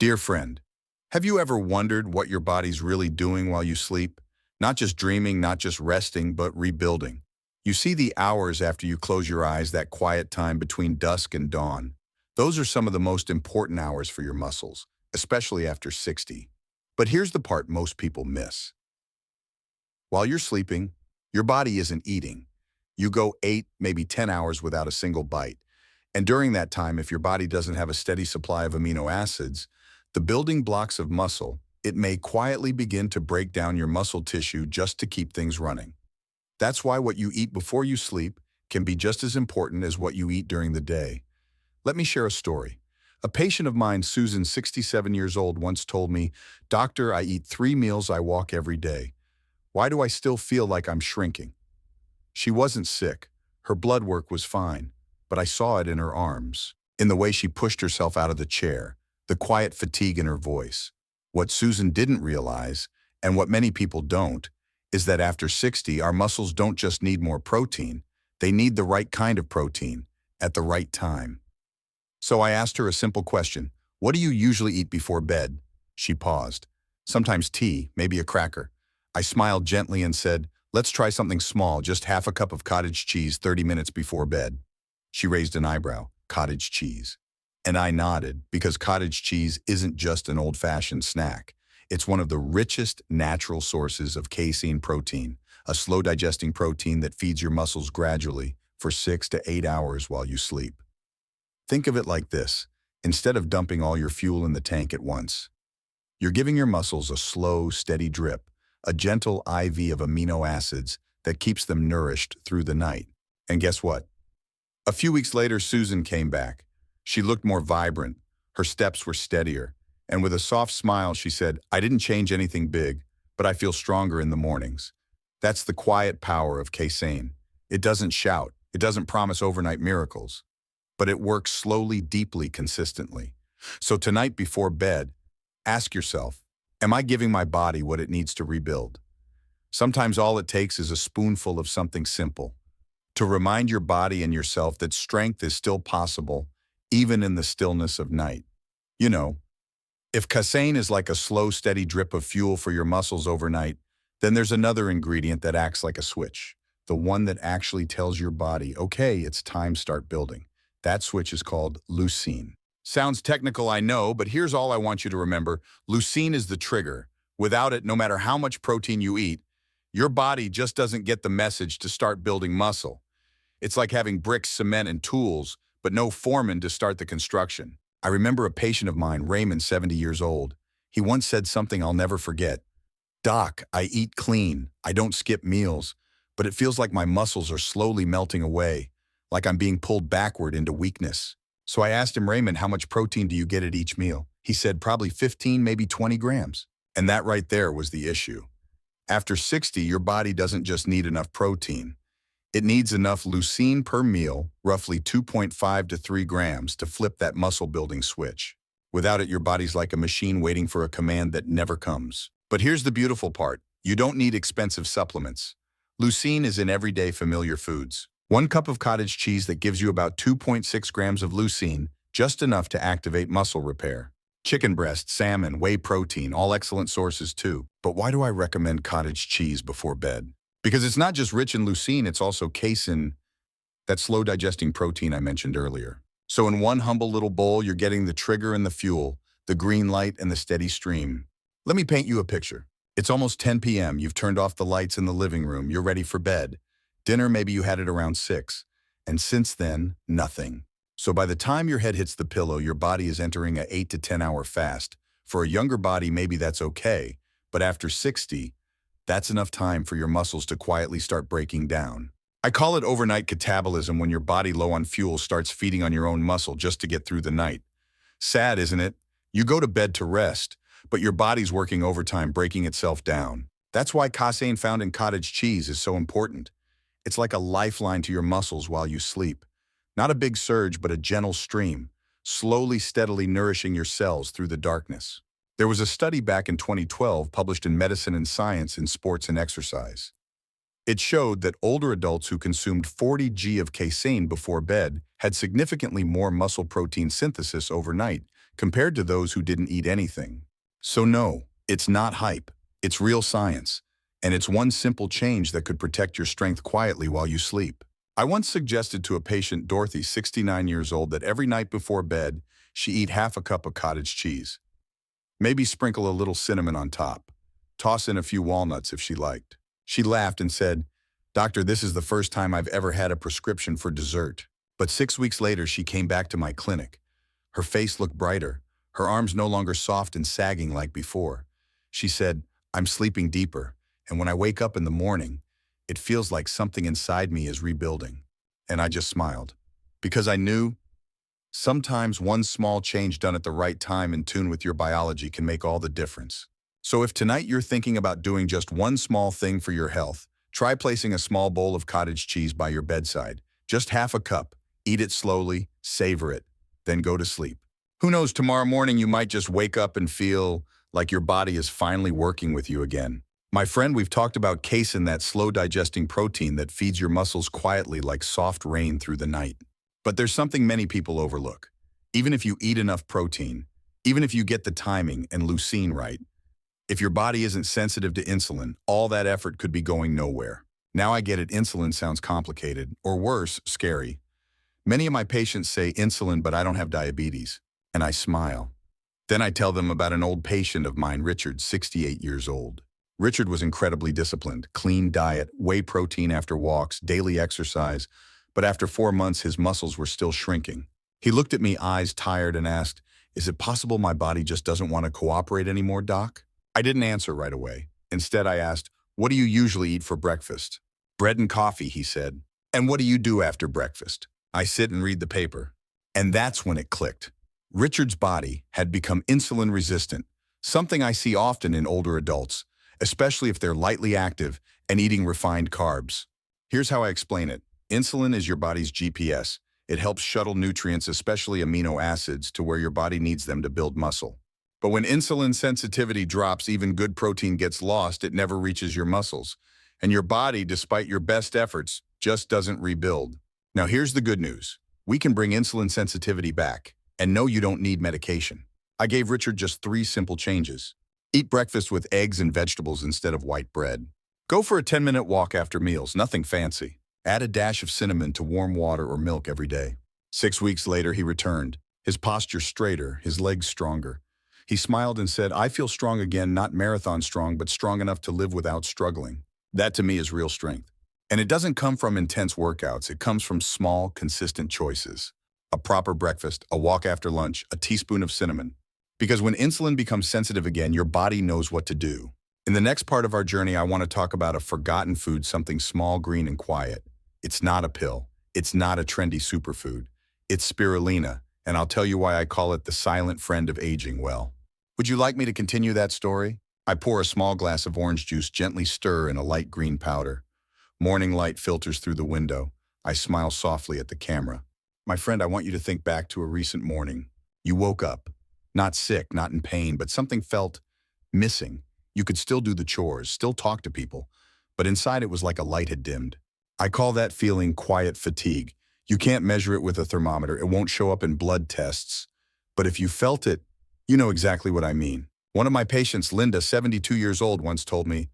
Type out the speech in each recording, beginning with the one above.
Dear friend, have you ever wondered what your body's really doing while you sleep? Not just dreaming, not just resting, but rebuilding. You see the hours after you close your eyes, that quiet time between dusk and dawn. Those are some of the most important hours for your muscles, especially after 60. But here's the part most people miss. While you're sleeping, your body isn't eating. You go 8, maybe 10 hours without a single bite. And during that time, if your body doesn't have a steady supply of amino acids, the building blocks of muscle, it may quietly begin to break down your muscle tissue just to keep things running. That's why what you eat before you sleep can be just as important as what you eat during the day. Let me share a story. A patient of mine, Susan, 67 years old, once told me, "Doctor, I eat 3 meals, I walk every day. Why do I still feel like I'm shrinking?" She wasn't sick. Her blood work was fine, but I saw it in her arms, in the way she pushed herself out of the chair, the quiet fatigue in her voice. What Susan didn't realize, and what many people don't, is that after 60, our muscles don't just need more protein, they need the right kind of protein, at the right time. So I asked her a simple question: "What do you usually eat before bed?" She paused. "Sometimes tea, maybe a cracker." I smiled gently and said, "Let's try something small, just half a cup of cottage cheese 30 minutes before bed." She raised an eyebrow. "Cottage cheese." And I nodded, because cottage cheese isn't just an old-fashioned snack. It's one of the richest natural sources of casein protein, a slow-digesting protein that feeds your muscles gradually for 6 to 8 hours while you sleep. Think of it like this: instead of dumping all your fuel in the tank at once, you're giving your muscles a slow, steady drip, a gentle IV of amino acids that keeps them nourished through the night. And guess what? A few weeks later, Susan came back. She looked more vibrant, her steps were steadier, and with a soft smile she said, "I didn't change anything big, but I feel stronger in the mornings." That's the quiet power of casein. It doesn't shout, it doesn't promise overnight miracles, but it works slowly, deeply, consistently. So tonight before bed, ask yourself, am I giving my body what it needs to rebuild? Sometimes all it takes is a spoonful of something simple, to remind your body and yourself that strength is still possible, even in the stillness of night. You know, if casein is like a slow, steady drip of fuel for your muscles overnight, then there's another ingredient that acts like a switch, the one that actually tells your body, okay, it's time, start building. That switch is called leucine. Sounds technical, I know, but here's all I want you to remember. Leucine is the trigger. Without it, no matter how much protein you eat, your body just doesn't get the message to start building muscle. It's like having bricks, cement, and tools, but no foreman to start the construction. I remember a patient of mine, Raymond, 70 years old. He once said something I'll never forget. "Doc, I eat clean, I don't skip meals, but it feels like my muscles are slowly melting away, like I'm being pulled backward into weakness." So I asked him, "Raymond, how much protein do you get at each meal?" He said, "Probably 15, maybe 20 grams. And that right there was the issue. After 60, your body doesn't just need enough protein. It needs enough leucine per meal, roughly 2.5 to 3 grams, to flip that muscle-building switch. Without it, your body's like a machine waiting for a command that never comes. But here's the beautiful part. You don't need expensive supplements. Leucine is in everyday familiar foods. 1 cup of cottage cheese that gives you about 2.6 grams of leucine, just enough to activate muscle repair. Chicken breast, salmon, whey protein, all excellent sources too. But why do I recommend cottage cheese before bed? Because it's not just rich in leucine, it's also casein, that slow-digesting protein I mentioned earlier. So in one humble little bowl, you're getting the trigger and the fuel, the green light and the steady stream. Let me paint you a picture. It's almost 10 p.m., you've turned off the lights in the living room, you're ready for bed. Dinner, maybe you had it around 6. And since then, nothing. So by the time your head hits the pillow, your body is entering a 8 to 10 hour fast. For a younger body, maybe that's okay, but after 60, that's enough time for your muscles to quietly start breaking down. I call it overnight catabolism, when your body, low on fuel, starts feeding on your own muscle just to get through the night. Sad, isn't it? You go to bed to rest, but your body's working overtime, breaking itself down. That's why casein found in cottage cheese is so important. It's like a lifeline to your muscles while you sleep. Not a big surge, but a gentle stream, slowly, steadily nourishing your cells through the darkness. There was a study back in 2012 published in Medicine and Science in Sports and Exercise. It showed that older adults who consumed 40 g of casein before bed had significantly more muscle protein synthesis overnight compared to those who didn't eat anything. So no, it's not hype. It's real science. And it's one simple change that could protect your strength quietly while you sleep. I once suggested to a patient, Dorothy, 69 years old, that every night before bed, she eat half a cup of cottage cheese. Maybe sprinkle a little cinnamon on top. Toss in a few walnuts if she liked. She laughed and said, "Doctor, this is the first time I've ever had a prescription for dessert." But 6 weeks later, she came back to my clinic. Her face looked brighter, her arms no longer soft and sagging like before. She said, "I'm sleeping deeper, and when I wake up in the morning, it feels like something inside me is rebuilding." And I just smiled, because I knew sometimes one small change done at the right time in tune with your biology can make all the difference. So if tonight you're thinking about doing just one small thing for your health, try placing a small bowl of cottage cheese by your bedside. Just half a cup. Eat it slowly, savor it, then go to sleep. Who knows, tomorrow morning you might just wake up and feel like your body is finally working with you again. My friend, we've talked about casein, that slow-digesting protein that feeds your muscles quietly like soft rain through the night. But there's something many people overlook. Even if you eat enough protein, even if you get the timing and leucine right, if your body isn't sensitive to insulin, all that effort could be going nowhere. Now I get it, insulin sounds complicated, or worse, scary. Many of my patients say insulin, but I don't have diabetes. And I smile. Then I tell them about an old patient of mine, Richard, 68 years old. Richard was incredibly disciplined, clean diet, whey protein after walks, daily exercise, but after 4 months his muscles were still shrinking. He looked at me, eyes tired, and asked, "Is it possible my body just doesn't want to cooperate anymore, doc?" I didn't answer right away. Instead, I asked, "What do you usually eat for breakfast?" "Bread and coffee," he said. "And what do you do after breakfast?" "I sit and read the paper." And that's when it clicked. Richard's body had become insulin resistant, something I see often in older adults, especially if they're lightly active and eating refined carbs. Here's how I explain it. Insulin is your body's GPS. It helps shuttle nutrients, especially amino acids, to where your body needs them to build muscle. But when insulin sensitivity drops, even good protein gets lost. It never reaches your muscles. And your body, despite your best efforts, just doesn't rebuild. Now here's the good news. We can bring insulin sensitivity back. And no, you don't need medication. I gave Richard just 3 simple changes. Eat breakfast with eggs and vegetables instead of white bread. Go for a 10-minute walk after meals, nothing fancy. Add a dash of cinnamon to warm water or milk every day. 6 weeks later, he returned. His posture straighter, his legs stronger. He smiled and said, "I feel strong again, not marathon strong, but strong enough to live without struggling." That to me is real strength. And it doesn't come from intense workouts. It comes from small, consistent choices. A proper breakfast, a walk after lunch, a teaspoon of cinnamon. Because when insulin becomes sensitive again, your body knows what to do. In the next part of our journey, I want to talk about a forgotten food, something small, green, and quiet. It's not a pill. It's not a trendy superfood. It's spirulina, and I'll tell you why I call it the silent friend of aging well. Would you like me to continue that story? I pour a small glass of orange juice, gently stir in a light green powder. Morning light filters through the window. I smile softly at the camera. My friend, I want you to think back to a recent morning. You woke up. Not sick, not in pain, but something felt missing. You could still do the chores, still talk to people, but inside it was like a light had dimmed. I call that feeling quiet fatigue. You can't measure it with a thermometer. It won't show up in blood tests. But if you felt it, you know exactly what I mean. One of my patients, Linda, 72 years old, once told me,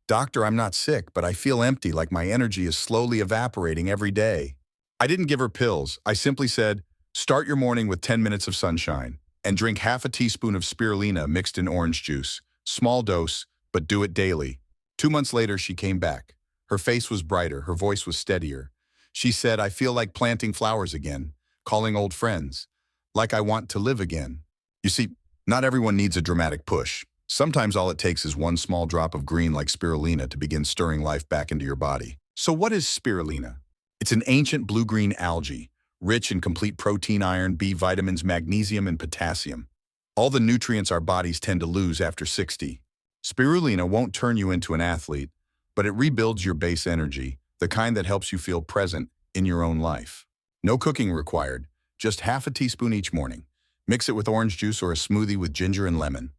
"Doctor, I'm not sick, but I feel empty, like my energy is slowly evaporating every day." I didn't give her pills. I simply said, "Start your morning with 10 minutes of sunshine and drink half a teaspoon of spirulina mixed in orange juice. Small dose, but do it daily." 2 months later, she came back. Her face was brighter, her voice was steadier. She said, "I feel like planting flowers again, calling old friends, like I want to live again." You see, not everyone needs a dramatic push. Sometimes all it takes is one small drop of green like spirulina to begin stirring life back into your body. So what is spirulina? It's an ancient blue-green algae, rich in complete protein, iron, B vitamins, magnesium, and potassium. All the nutrients our bodies tend to lose after 60. Spirulina won't turn you into an athlete, but it rebuilds your base energy, the kind that helps you feel present in your own life. No cooking required, just half a teaspoon each morning. Mix it with orange juice or a smoothie with ginger and lemon.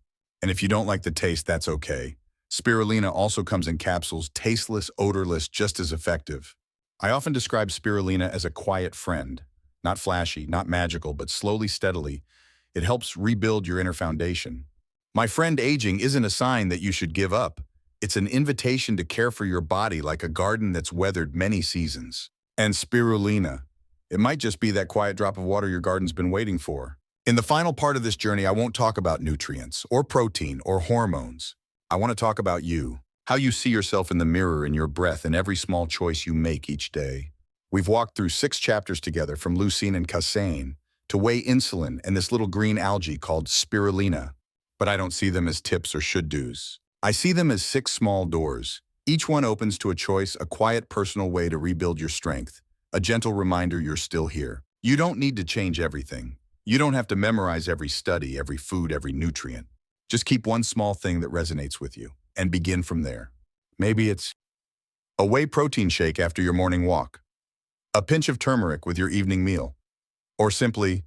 And if you don't like the taste, that's okay. Spirulina also comes in capsules, tasteless, odorless, just as effective. I often describe spirulina as a quiet friend. Not flashy, not magical, but slowly, steadily. It helps rebuild your inner foundation. My friend, aging isn't a sign that you should give up. It's an invitation to care for your body like a garden that's weathered many seasons. And spirulina. It might just be that quiet drop of water your garden's been waiting for. In the final part of this journey, I won't talk about nutrients or protein or hormones. I want to talk about you, how you see yourself in the mirror, in your breath, and every small choice you make each day. We've walked through 6 chapters together, from leucine and casein to whey insulin and this little green algae called spirulina. But I don't see them as tips or should-dos. I see them as 6 small doors. Each one opens to a choice, a quiet personal way to rebuild your strength, a gentle reminder you're still here. You don't need to change everything. You don't have to memorize every study, every food, every nutrient. Just keep one small thing that resonates with you and begin from there. Maybe it's a whey protein shake after your morning walk, a pinch of turmeric with your evening meal, or simply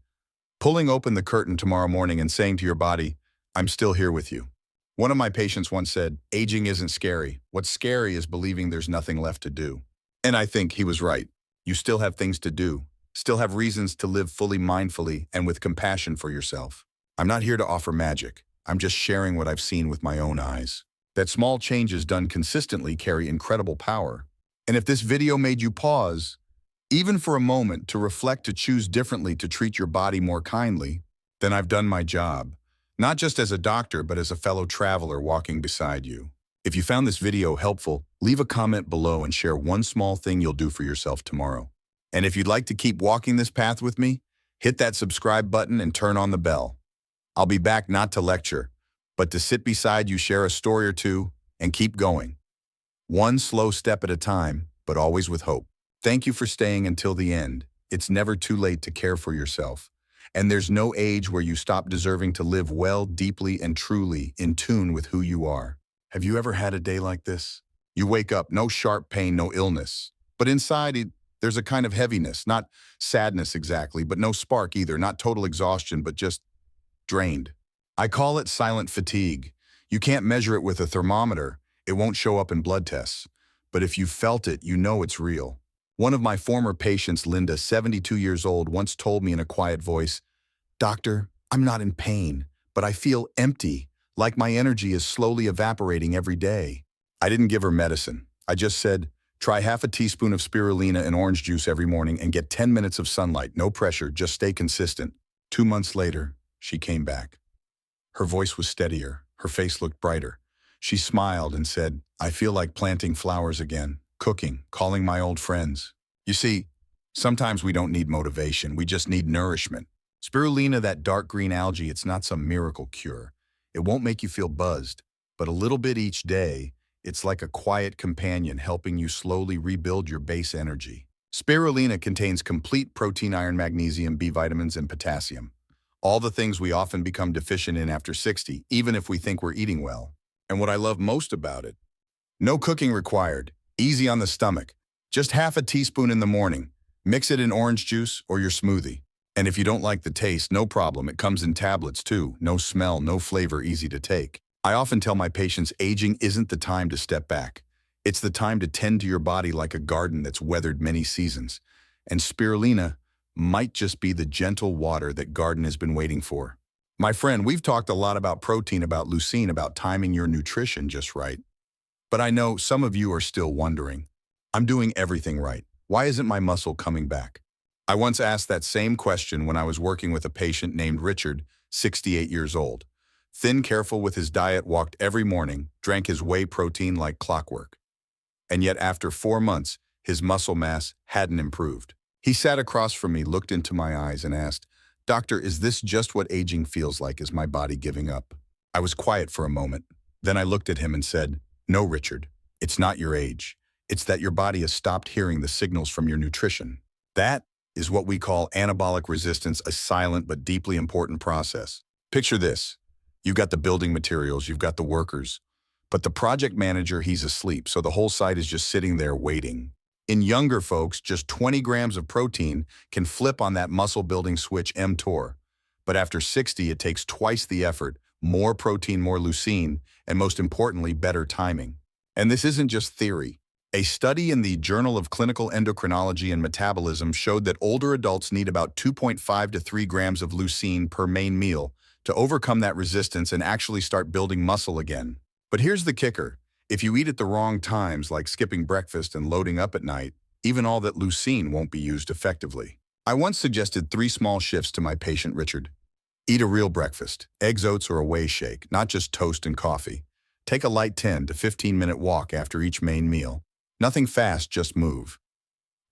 pulling open the curtain tomorrow morning and saying to your body, I'm still here with you. One of my patients once said, aging isn't scary. What's scary is believing there's nothing left to do. And I think he was right. You still have things to do, still have reasons to live fully, mindfully, and with compassion for yourself. I'm not here to offer magic. I'm just sharing what I've seen with my own eyes. That small changes done consistently carry incredible power. And if this video made you pause, even for a moment, to reflect, to choose differently, to treat your body more kindly, then I've done my job. Not just as a doctor, but as a fellow traveler walking beside you. If you found this video helpful, leave a comment below and share one small thing you'll do for yourself tomorrow. And if you'd like to keep walking this path with me, hit that subscribe button and turn on the bell. I'll be back not to lecture, but to sit beside you, share a story or two, and keep going. One slow step at a time, but always with hope. Thank you for staying until the end. It's never too late to care for yourself. And there's no age where you stop deserving to live well, deeply, and truly in tune with who you are. Have you ever had a day like this? You wake up, no sharp pain, no illness. But inside, there's a kind of heaviness, not sadness exactly, but no spark either, not total exhaustion, but just drained. I call it silent fatigue. You can't measure it with a thermometer. It won't show up in blood tests. But if you felt it, you know it's real. One of my former patients, Linda, 72 years old, once told me in a quiet voice, "Doctor, I'm not in pain, but I feel empty, like my energy is slowly evaporating every day." I didn't give her medicine. I just said, try half a teaspoon of spirulina and orange juice every morning and get 10 minutes of sunlight. No pressure, just stay consistent. 2 months later, she came back. Her voice was steadier. Her face looked brighter. She smiled and said, I feel like planting flowers again, cooking, calling my old friends. You see, sometimes we don't need motivation. We just need nourishment. Spirulina, that dark green algae, it's not some miracle cure. It won't make you feel buzzed, but a little bit each day, it's like a quiet companion helping you slowly rebuild your base energy. Spirulina contains complete protein, iron, magnesium, B vitamins, and potassium. All the things we often become deficient in after 60, even if we think we're eating well. And what I love most about it, no cooking required, easy on the stomach. Just half a teaspoon in the morning. Mix it in orange juice or your smoothie. And if you don't like the taste, no problem. It comes in tablets too. No smell, no flavor, easy to take. I often tell my patients aging isn't the time to step back. It's the time to tend to your body like a garden that's weathered many seasons. And spirulina might just be the gentle water that garden has been waiting for. My friend, we've talked a lot about protein, about leucine, about timing your nutrition just right. But I know some of you are still wondering, I'm doing everything right. Why isn't my muscle coming back? I once asked that same question when I was working with a patient named Richard, 68 years old. Thin, careful with his diet, walked every morning, drank his whey protein like clockwork. And yet after 4 months, his muscle mass hadn't improved. He sat across from me, looked into my eyes and asked, Doctor, is this just what aging feels like? Is my body giving up? I was quiet for a moment. Then I looked at him and said, No, Richard, it's not your age. It's that your body has stopped hearing the signals from your nutrition. That is what we call anabolic resistance, a silent but deeply important process. Picture this. You've got the building materials, you've got the workers, but the project manager, he's asleep, so the whole site is just sitting there waiting. In younger folks, just 20 grams of protein can flip on that muscle-building switch mTOR. But after 60, it takes twice the effort, more protein, more leucine, and most importantly, better timing. And this isn't just theory. A study in the Journal of Clinical Endocrinology and Metabolism showed that older adults need about 2.5 to 3 grams of leucine per main meal to overcome that resistance and actually start building muscle again. But here's the kicker. If you eat at the wrong times, like skipping breakfast and loading up at night, even all that leucine won't be used effectively. I once suggested 3 small shifts to my patient Richard. Eat a real breakfast, eggs, oats, or a whey shake, not just toast and coffee. Take a light 10 to 15-minute walk after each main meal. Nothing fast, just move.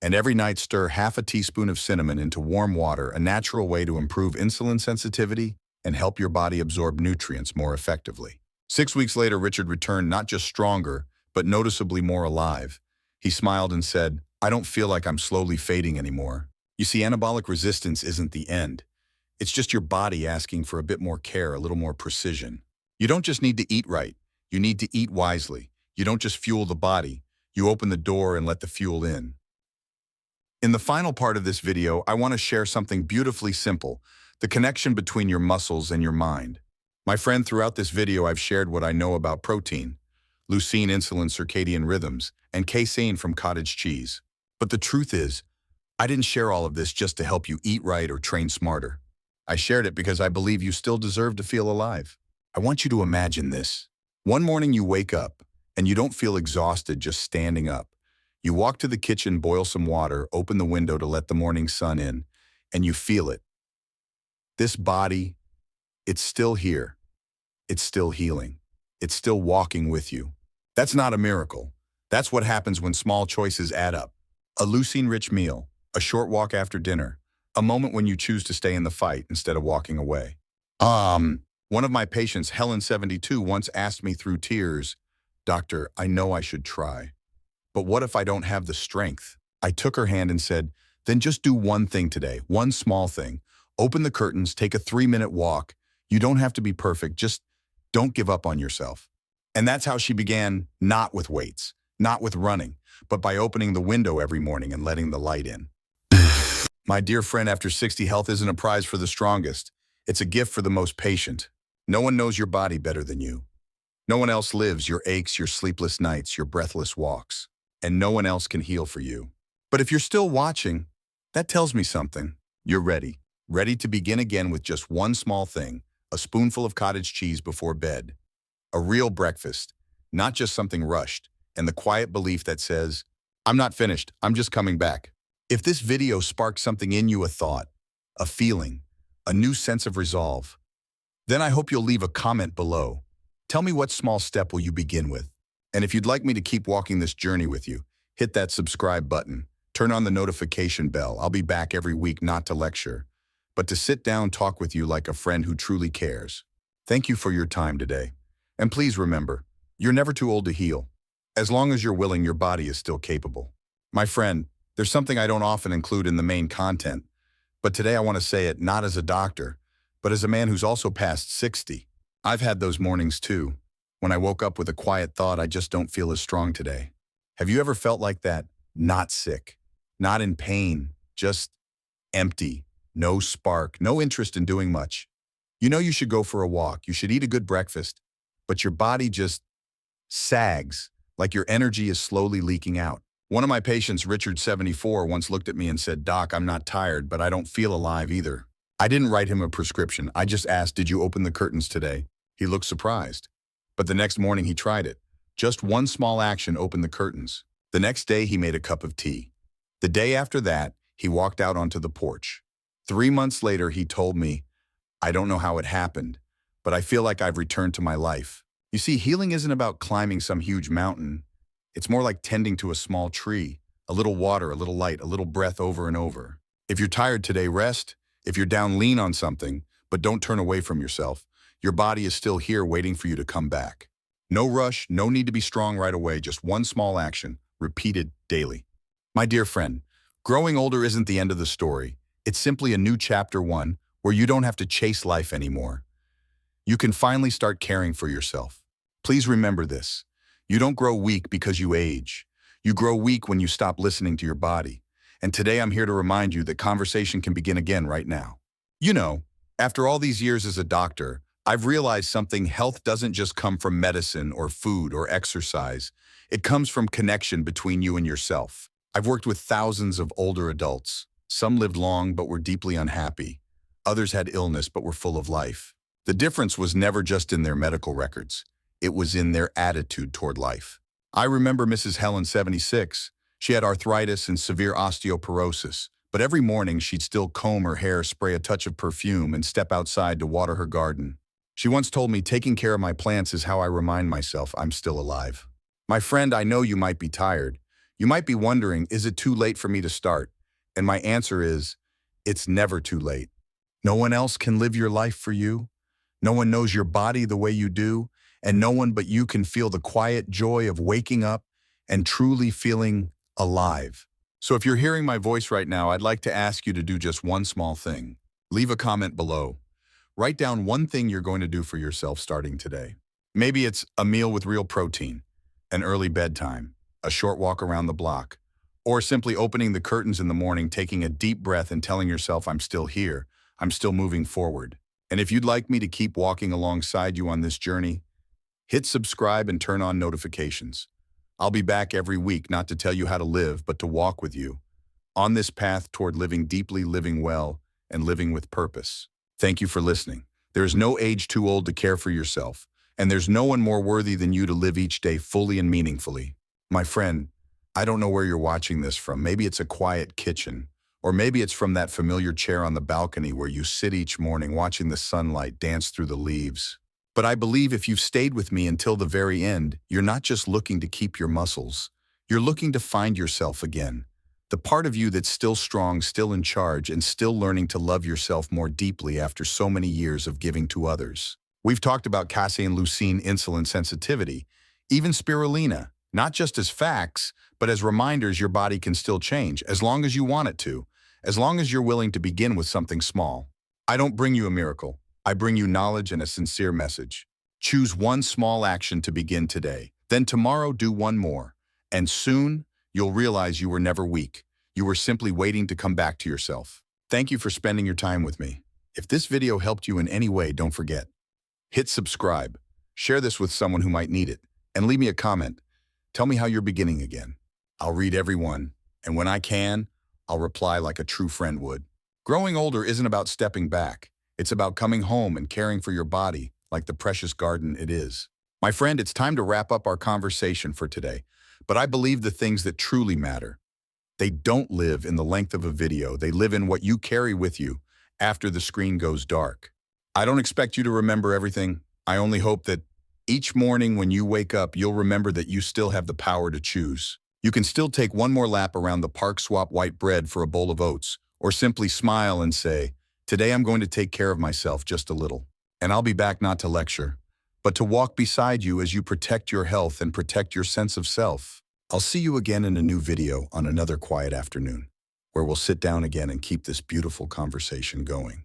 And every night stir half a teaspoon of cinnamon into warm water, a natural way to improve insulin sensitivity and help your body absorb nutrients more effectively. 6 weeks later, Richard returned not just stronger, but noticeably more alive. He smiled and said, "I don't feel like I'm slowly fading anymore." You see, anabolic resistance isn't the end. It's just your body asking for a bit more care, a little more precision. You don't just need to eat right. You need to eat wisely. You don't just fuel the body. You open the door and let the fuel in. In the final part of this video, I want to share something beautifully simple, the connection between your muscles and your mind. My friend, throughout this video, I've shared what I know about protein, leucine, insulin, circadian rhythms, and casein from cottage cheese. But the truth is, I didn't share all of this just to help you eat right or train smarter. I shared it because I believe you still deserve to feel alive. I want you to imagine this. One morning you wake up, and you don't feel exhausted just standing up. You walk to the kitchen, boil some water, open the window to let the morning sun in, and you feel it. This body, it's still here. It's still healing. It's still walking with you. That's not a miracle. That's what happens when small choices add up. A leucine-rich meal, a short walk after dinner, a moment when you choose to stay in the fight instead of walking away. One of my patients, Helen 72, once asked me through tears, "Doctor, I know I should try, but what if I don't have the strength?" I took her hand and said, "Then just do one thing today, one small thing. Open the curtains, take a 3-minute walk. You don't have to be perfect, just don't give up on yourself." And that's how she began, not with weights, not with running, but by opening the window every morning and letting the light in. My dear friend, after 60, health isn't a prize for the strongest. It's a gift for the most patient. No one knows your body better than you. No one else lives your aches, your sleepless nights, your breathless walks. And no one else can heal for you. But if you're still watching, that tells me something. You're ready. Ready to begin again with just one small thing, a spoonful of cottage cheese before bed. A real breakfast, not just something rushed, and the quiet belief that says, "I'm not finished, I'm just coming back." If this video sparked something in you, a thought, a feeling, a new sense of resolve, then I hope you'll leave a comment below. Tell me, what small step will you begin with? And if you'd like me to keep walking this journey with you, hit that subscribe button, turn on the notification bell. I'll be back every week, not to lecture, but to sit down, talk with you like a friend who truly cares. Thank you for your time today. And please remember, you're never too old to heal. As long as you're willing, your body is still capable. My friend, there's something I don't often include in the main content, but today I want to say it not as a doctor, but as a man who's also past 60. I've had those mornings too, when I woke up with a quiet thought, "I just don't feel as strong today." Have you ever felt like that? Not sick, not in pain, just empty, no spark, no interest in doing much. You know you should go for a walk, you should eat a good breakfast, but your body just sags, like your energy is slowly leaking out. One of my patients, Richard 74, once looked at me and said, "Doc, I'm not tired, but I don't feel alive either." I didn't write him a prescription. I just asked, "Did you open the curtains today?" He looked surprised. But the next morning he tried it. Just one small action opened the curtains. The next day he made a cup of tea. The day after that, he walked out onto the porch. 3 months later, he told me, "I don't know how it happened, but I feel like I've returned to my life." You see, healing isn't about climbing some huge mountain. It's more like tending to a small tree, a little water, a little light, a little breath over and over. If you're tired today, rest. If you're down, lean on something, but don't turn away from yourself. Your body is still here waiting for you to come back. No rush, no need to be strong right away, just one small action, repeated daily. My dear friend, growing older isn't the end of the story. It's simply a new chapter 1 where you don't have to chase life anymore. You can finally start caring for yourself. Please remember this. You don't grow weak because you age. You grow weak when you stop listening to your body. And today I'm here to remind you that conversation can begin again right now. You know, after all these years as a doctor, I've realized something: health doesn't just come from medicine or food or exercise. It comes from connection between you and yourself. I've worked with thousands of older adults. Some lived long but were deeply unhappy. Others had illness but were full of life. The difference was never just in their medical records. It was in their attitude toward life. I remember Mrs. Helen, 76. She had arthritis and severe osteoporosis, but every morning she'd still comb her hair, spray a touch of perfume, and step outside to water her garden. She once told me, "Taking care of my plants is how I remind myself I'm still alive." My friend, I know you might be tired. You might be wondering, is it too late for me to start? And my answer is, it's never too late. No one else can live your life for you. No one knows your body the way you do, and no one but you can feel the quiet joy of waking up and truly feeling alive. So if you're hearing my voice right now, I'd like to ask you to do just one small thing. Leave a comment below. Write down one thing you're going to do for yourself starting today. Maybe it's a meal with real protein, an early bedtime, a short walk around the block, or simply opening the curtains in the morning, taking a deep breath and telling yourself, I'm still here, I'm still moving forward. And if you'd like me to keep walking alongside you on this journey, hit subscribe and turn on notifications. I'll be back every week, not to tell you how to live, but to walk with you on this path toward living deeply, living well, and living with purpose. Thank you for listening. There is no age too old to care for yourself, and there's no one more worthy than you to live each day fully and meaningfully. My friend, I don't know where you're watching this from. Maybe it's a quiet kitchen, or maybe it's from that familiar chair on the balcony where you sit each morning watching the sunlight dance through the leaves. But I believe if you've stayed with me until the very end, you're not just looking to keep your muscles. You're looking to find yourself again. The part of you that's still strong, still in charge, and still learning to love yourself more deeply after so many years of giving to others. We've talked about casein, leucine, insulin sensitivity, even spirulina, not just as facts, but as reminders your body can still change, as long as you want it to, as long as you're willing to begin with something small. I don't bring you a miracle. I bring you knowledge and a sincere message. Choose one small action to begin today. Then tomorrow do one more. And soon, you'll realize you were never weak. You were simply waiting to come back to yourself. Thank you for spending your time with me. If this video helped you in any way, don't forget, hit subscribe, share this with someone who might need it, and leave me a comment. Tell me how you're beginning again. I'll read every one, and when I can, I'll reply like a true friend would. Growing older isn't about stepping back. It's about coming home and caring for your body like the precious garden it is. My friend, it's time to wrap up our conversation for today. But I believe the things that truly matter, they don't live in the length of a video. They live in what you carry with you after the screen goes dark. I don't expect you to remember everything. I only hope that each morning when you wake up, you'll remember that you still have the power to choose. You can still take one more lap around the park, swap white bread for a bowl of oats, or simply smile and say, today I'm going to take care of myself just a little. And I'll be back not to lecture, but to walk beside you as you protect your health and protect your sense of self. I'll see you again in a new video on another quiet afternoon, where we'll sit down again and keep this beautiful conversation going.